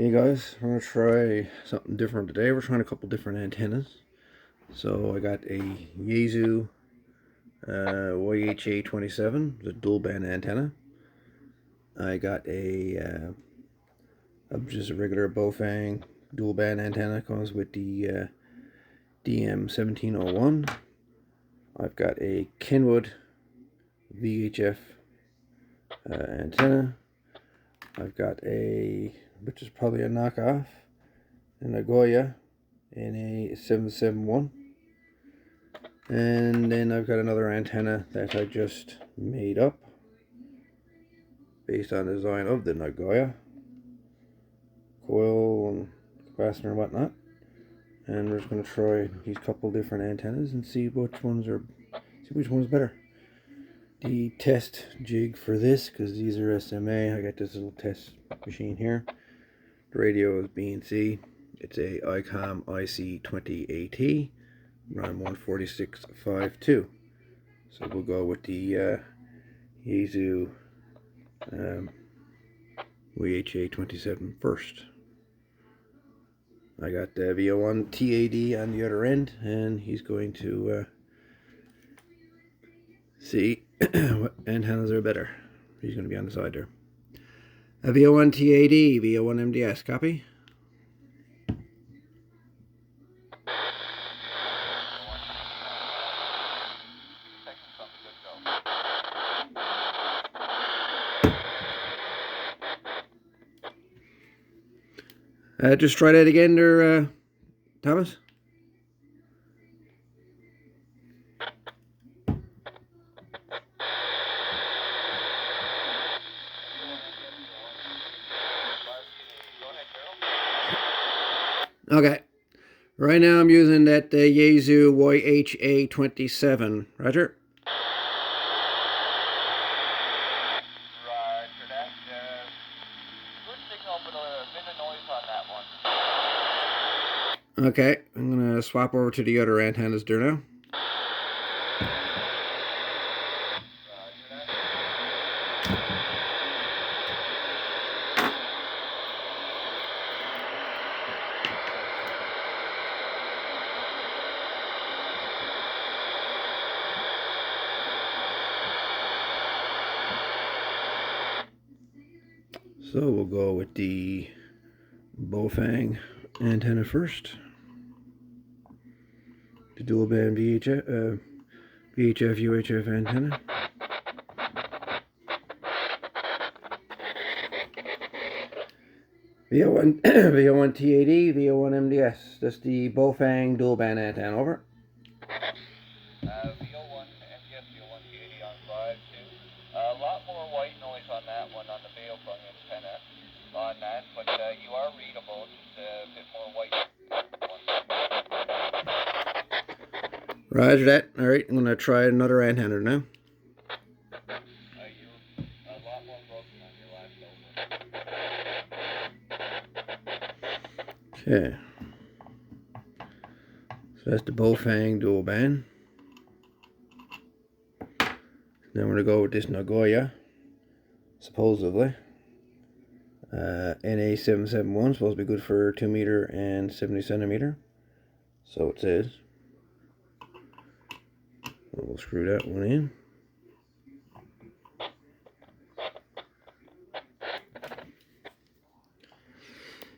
Hey guys, I'm going to try something different today. We're trying a couple different antennas. So I got a Yaesu YHA27, the dual band antenna. I got just a regular Baofeng dual band antenna, comes with the DM1701. I've got a Kenwood VHF antenna. I've got which is probably a knockoff, a Nagoya NA771. And then I've got another antenna that I just made up based on the design of the Nagoya. Coil and capacitor and whatnot. And we're just going to try these couple different antennas and see which one's better. The test jig for this, because these are SMA, I got this little test machine here. The radio is B&C. It's a ICOM IC20AT, run 146.52. So we'll go with the Yaesu YHA27 first. I got the VO1 TAD on the other end, and he's going to see what antennas are better. He's going to be on the side there. A VO1 TAD, VO1 MDS, copy? Just try that again there, Thomas. Okay. Right now I'm using that Yaesu YHA27. Roger. Okay, I'm going to swap over to the other antennas there now. So we'll go with the Baofeng antenna first. The dual band VHF UHF antenna. VO1 VO1 TAD, VO1 MDS. That's the Baofeng dual band antenna. Over. VO1 MDS, VO1 TAD on 5-2. A lot more white noise on that one on the Baofeng antenna on that, but you are readable. Just a bit more white. Roger that. All right, I'm going to try another antenna now. You're a lot more broken on your last over. Okay. So that's the Baofeng dual band. Then we're going to go with this Nagoya, supposedly. NA771, supposed to be good for 2 meter and 70 centimeter. So it says. We'll screw that one in.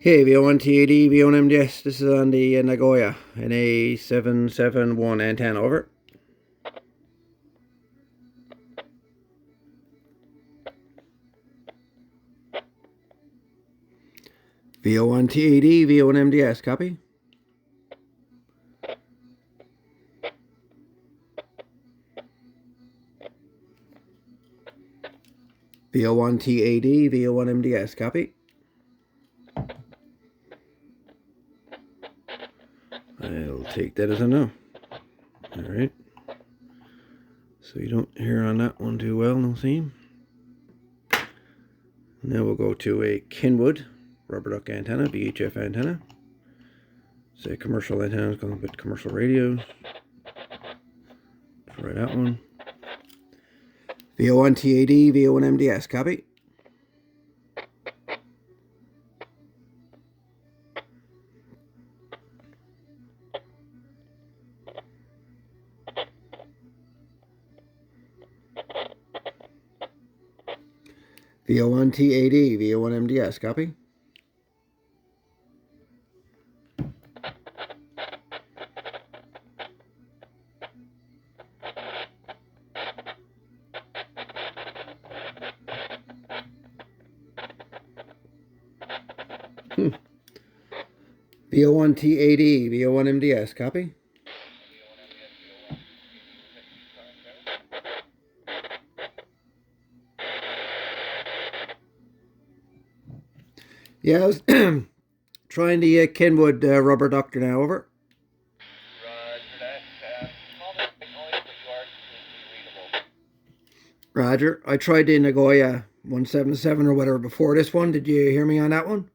Okay, VO1 TAD, VO1 MDS. This is on the Nagoya NA771 antenna. Over. VO1 TAD, VO1 MDS. Copy. VO1 TAD, VO1 MDS. Copy. I'll take that as a no. Alright. So you don't hear on that one too well, no seam. Now we'll go to a Kenwood rubber duck antenna, VHF antenna. It's a commercial antenna, it's going with commercial radios. Try that one. VO1 TAD, VO1 MDS. Copy. VO1T80, VO1MDS, copy. VO1T80, VO1MDS, copy. Yeah, I was trying the Kenwood rubber ductor now, over. Roger. I tried the Nagoya 177 or whatever before this one. Did you hear me on that one?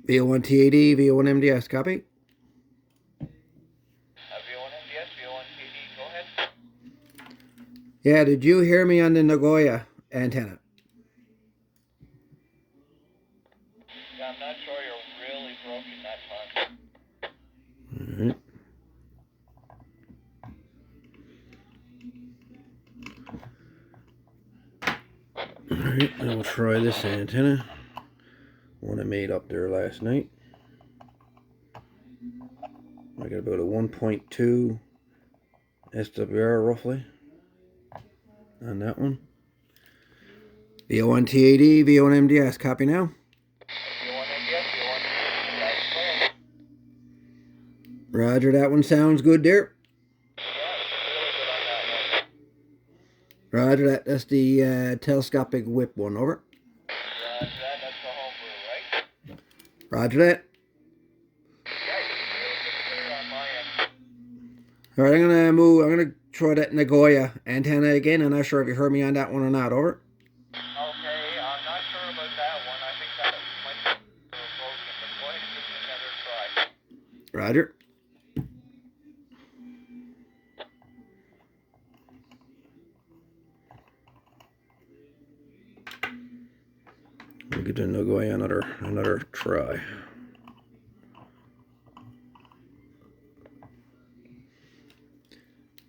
VO1T80, VO1MDS, copy. VO1MDS, VO1TD, go ahead. Yeah, did you hear me on the Nagoya antenna? Yeah, I'm not sure you're really broken that time. Alright, I will try this antenna. One I made up there last night. I got about a 1.2 SWR roughly on that one. VO1T80, VO1MDS, copy now. VO1MDS, VO1TD, Roger, that one sounds good there. Roger that. That's the telescopic whip one, over. Roger that. That's the homebrew, right? Roger that. Yeah, Alright, I'm gonna try that Nagoya antenna again. I'm not sure if you heard me on that one or not, over. okay, I'm not sure about that one. I think that might be broken, but go ahead and give me another try. Roger. We'll give the Nagoya another try.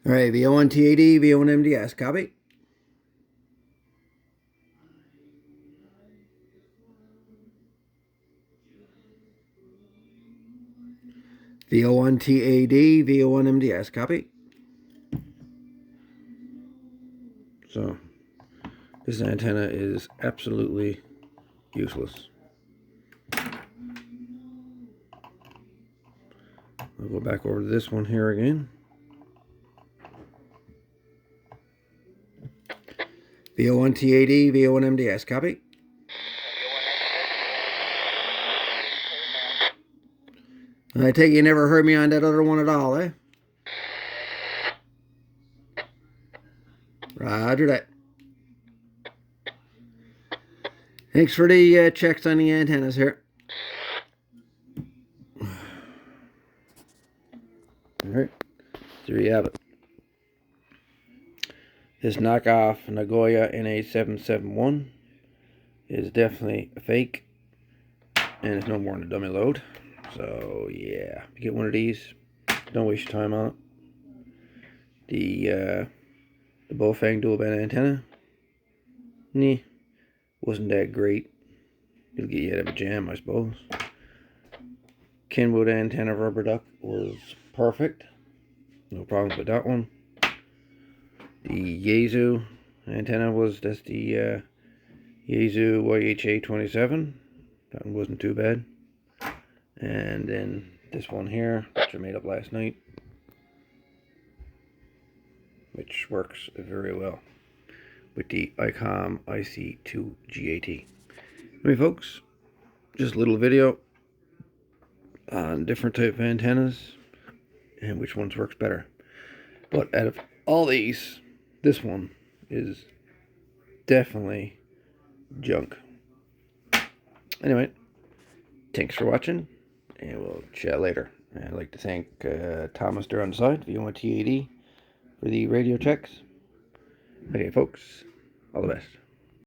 Alright, VO1T80, VO1MDS, copy. VO1T80, VO1MDS, copy. So, this antenna is absolutely useless. I'll go back over to this one here again. VO1T80, VO1MDS, copy. I take it you never heard me on that other one at all, eh? Roger that. Thanks for the checks on the antennas here. Alright, there you have it. This knockoff Nagoya NA771 is definitely a fake, and it's no more than a dummy load. So yeah, if you get one of these, don't waste your time on it. The Baofeng dual band antenna, wasn't that great. It'll get you out of a jam, I suppose. Kenwood antenna rubber duck was perfect. No problems with that one. The Yaesu antenna that's the Yaesu YHA27. That one wasn't too bad. And then this one here, which I made up last night, which works very well with the ICOM IC2GAT. Anyway, folks, just a little video on different type of antennas and which ones works better. But out of all these, this one is definitely junk. Anyway, thanks for watching, and we'll chat later. I'd like to thank Thomas there on the side, VO1T80, for the radio checks. Okay, folks, all the best.